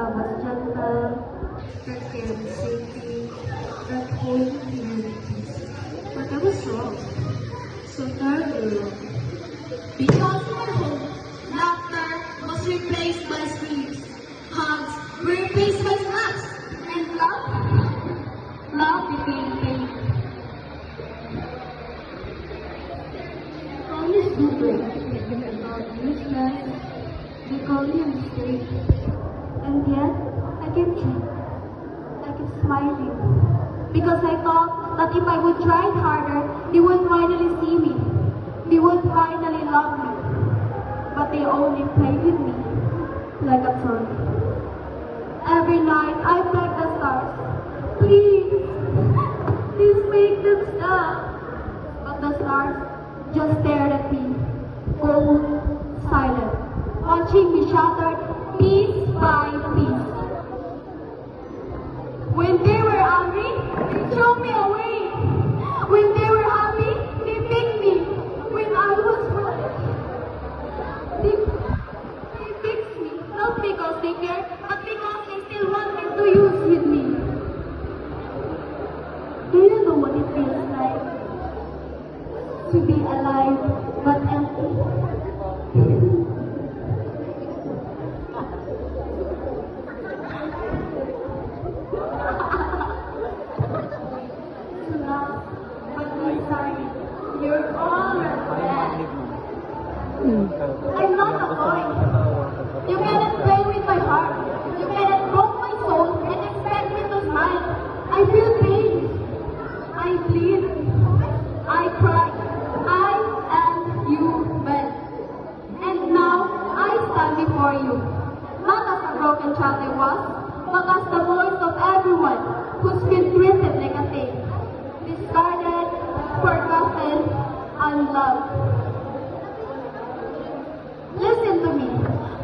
love was gentle, that cared safety, that hold communities. But I was wrong. So terribly wrong. Because in my home, laughter was replaced by screams. Hugs were replaced by slaps. And love became pain. Call me stupid, useless, they call me a mistake. And yet, I kept trying. I kept smiling. Because I thought that if I would try harder, they would finally see me. They would finally love me. But they only played with me like a toy. Every night, I begged the stars, please, please make them stop. But the stars just stared at me, cold, silent, watching me shattered piece by piece. When they were angry, they threw me away. When they were happy, they picked me. When I was hurt, they fixed me. Not because they care, but because they still wanted to use with me. Do you know what it feels like? To be alive but empty. To love but inside you're already dead. I'm not a toy. You cannot play with my heart. You cannot broke my soul and expect me to smile. I feel pain. I bleed. I cry. I am human. And now I stand before you, not as a broken child I was, but as the voice of everyone who's been treated like a thing, discarded, forgotten, unloved. Listen to me,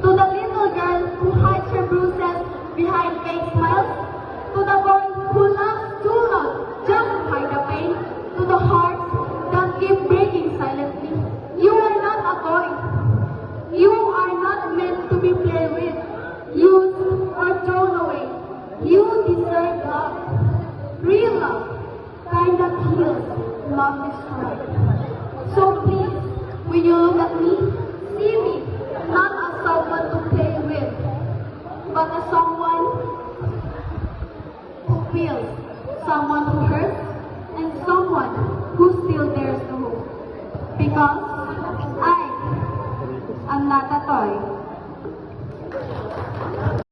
to the little girl who hides her bruises behind fake smiles, to the boy who laughs too loud just to hide the pain, to the hearts that keep breaking silently. You are not a toy. You are not meant to be played with, used, or thrown away. You deserve love. Real love. Kind that heals, not destroys. So please, when you look at me, see me not as someone to play with, but as someone who feels, someone who hurts.